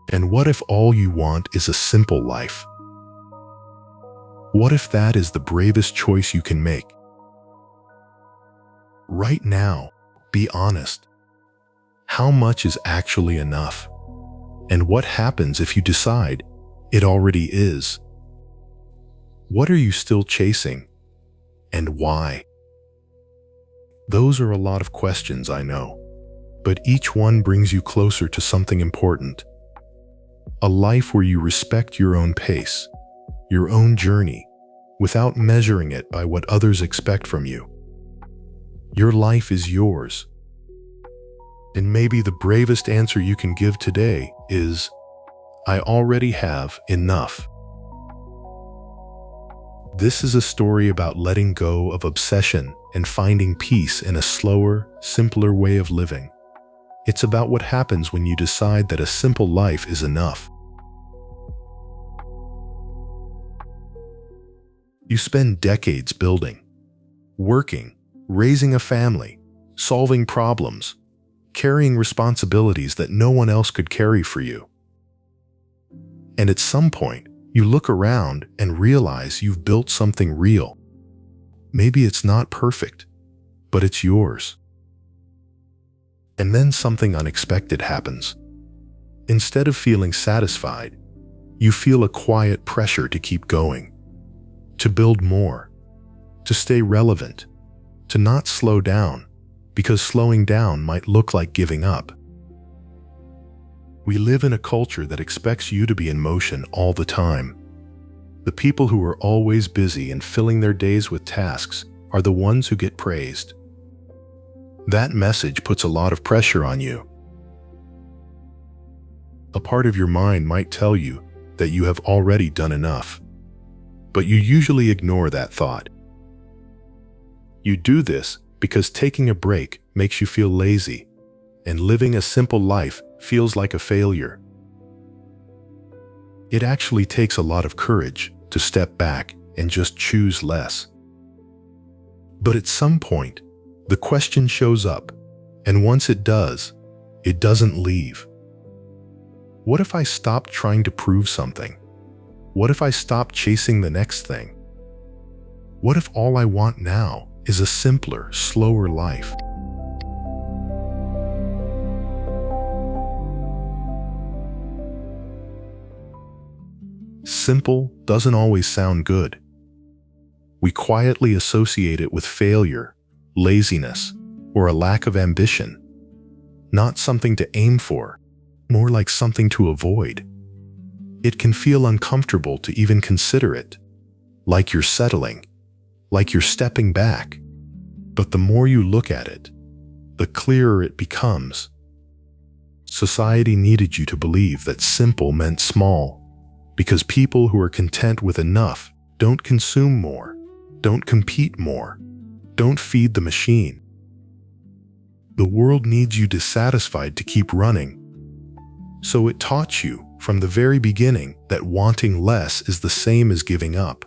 And what if all you want is a simple life? What if that is the bravest choice you can make? Right now, be honest. How much is actually enough? And what happens if you decide it already is? What are you still chasing? And why? Those are a lot of questions, I know, but each one brings you closer to something important. A life where you respect your own pace, your own journey, without measuring it by what others expect from you. Your life is yours. And maybe the bravest answer you can give today is, I already have enough. This is a story about letting go of obsession and finding peace in a slower, simpler way of living. It's about what happens when you decide that a simple life is enough. You spend decades building, working, raising a family, solving problems, carrying responsibilities that no one else could carry for you. And at some point, you look around and realize you've built something real. Maybe it's not perfect, but it's yours. And then something unexpected happens. Instead of feeling satisfied, you feel a quiet pressure to keep going, to build more, to stay relevant, to not slow down, because slowing down might look like giving up. We live in a culture that expects you to be in motion all the time. The people who are always busy and filling their days with tasks are the ones who get praised. That message puts a lot of pressure on you. A part of your mind might tell you that you have already done enough, but you usually ignore that thought. You do this because taking a break makes you feel lazy, and living a simple life feels like a failure. It actually takes a lot of courage to step back and just choose less. But at some point, the question shows up, and once it does, it doesn't leave. What if I stopped trying to prove something? What if I stopped chasing the next thing? What if all I want now is a simpler, slower life? Simple doesn't always sound good. We quietly associate it with failure, laziness, or a lack of ambition. Not something to aim for, more like something to avoid. It can feel uncomfortable to even consider it, like you're settling, like you're stepping back. But the more you look at it, the clearer it becomes. Society needed you to believe that simple meant small, because people who are content with enough don't consume more, don't compete more, don't feed the machine. The world needs you dissatisfied to keep running. So it taught you from the very beginning that wanting less is the same as giving up.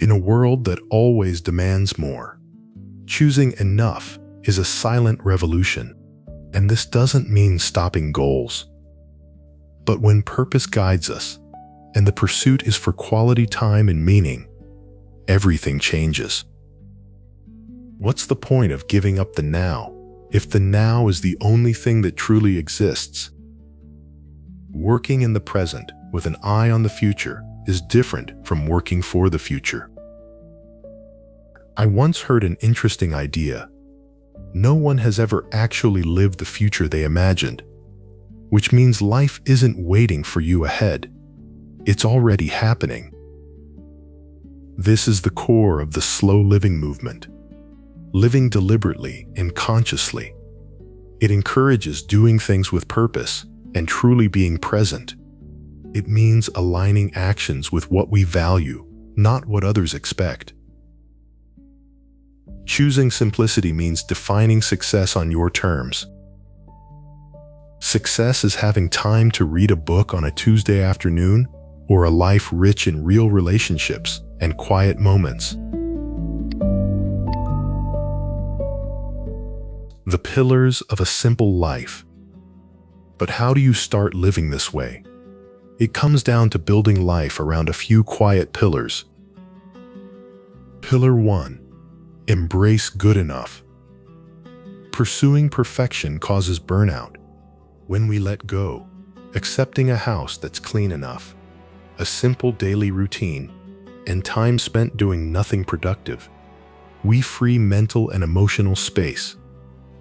In a world that always demands more, choosing enough is a silent revolution, and this doesn't mean stopping goals. But when purpose guides us, and the pursuit is for quality time and meaning, everything changes. What's the point of giving up the now, if the now is the only thing that truly exists? Working in the present with an eye on the future is different from working for the future. I once heard an interesting idea. No one has ever actually lived the future they imagined, which means life isn't waiting for you ahead. It's already happening. This is the core of the slow living movement. Living deliberately and consciously. It encourages doing things with purpose and truly being present. It means aligning actions with what we value, not what others expect. Choosing simplicity means defining success on your terms. Success is having time to read a book on a Tuesday afternoon, or a life rich in real relationships and quiet moments. The pillars of a simple life. But how do you start living this way? It comes down to building life around a few quiet pillars. Pillar 1. Embrace good enough. Pursuing perfection causes burnout. When we let go, accepting a house that's clean enough, a simple daily routine, and time spent doing nothing productive, we free mental and emotional space.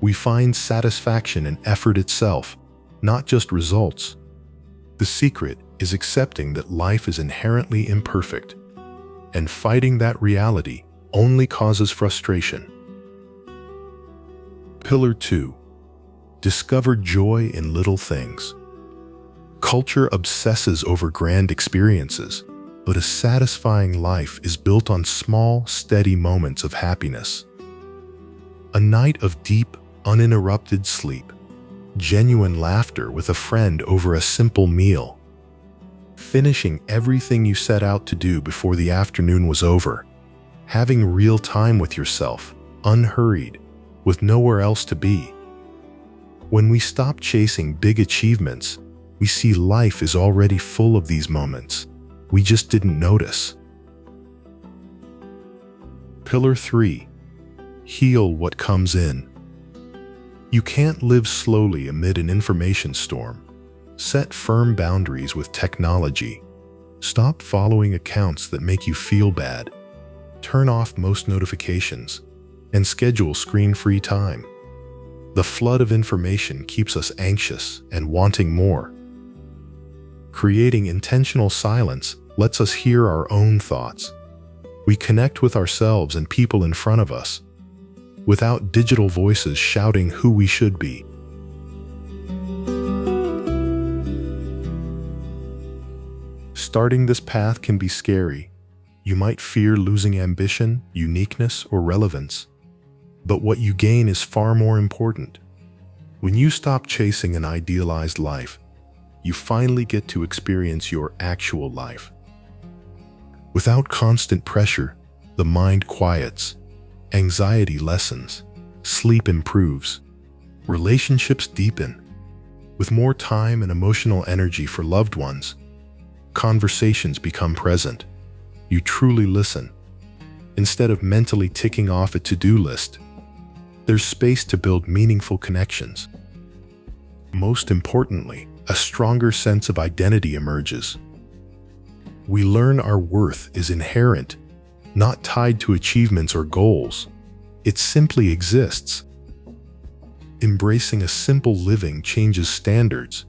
We find satisfaction in effort itself, not just results. The secret is accepting that life is inherently imperfect, and fighting that reality only causes frustration. Pillar 2. Discover joy in little things. Culture obsesses over grand experiences, but a satisfying life is built on small, steady moments of happiness. A night of deep, uninterrupted sleep, genuine laughter with a friend over a simple meal, finishing everything you set out to do before the afternoon was over, having real time with yourself, unhurried, with nowhere else to be. When we stop chasing big achievements, we see life is already full of these moments. We just didn't notice. Pillar 3. Heal what comes in. You can't live slowly amid an information storm. Set firm boundaries with technology. Stop following accounts that make you feel bad. Turn off most notifications and schedule screen-free time. The flood of information keeps us anxious and wanting more. Creating intentional silence lets us hear our own thoughts. We connect with ourselves and people in front of us, without digital voices shouting who we should be. Starting this path can be scary. You might fear losing ambition, uniqueness, or relevance. But what you gain is far more important. When you stop chasing an idealized life, you finally get to experience your actual life. Without constant pressure, the mind quiets, anxiety lessens, sleep improves, relationships deepen. With more time and emotional energy for loved ones, conversations become present. You truly listen. Instead of mentally ticking off a to-do list, there's space to build meaningful connections. Most importantly, a stronger sense of identity emerges. We learn our worth is inherent, not tied to achievements or goals. It simply exists. Embracing a simple living changes standards.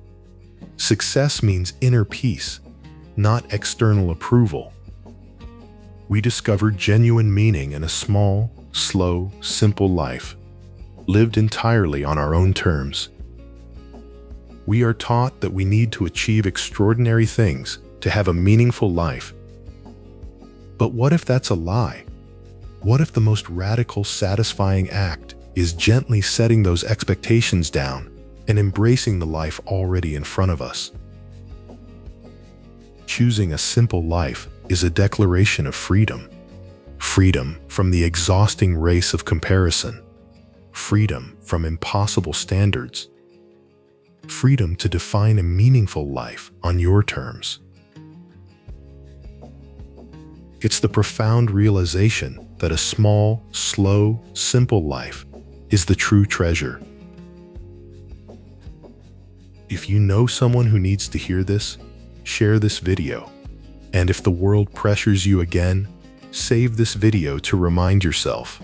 Success means inner peace, not external approval. We discover genuine meaning in a small, slow, simple life, lived entirely on our own terms. We are taught that we need to achieve extraordinary things to have a meaningful life. But what if that's a lie? What if the most radical, satisfying act is gently setting those expectations down and embracing the life already in front of us? Choosing a simple life is a declaration of freedom. Freedom from the exhausting race of comparison. Freedom from impossible standards. Freedom to define a meaningful life on your terms. It's the profound realization that a small, slow, simple life is the true treasure. If you know someone who needs to hear this, share this video. And if the world pressures you again, save this video to remind yourself.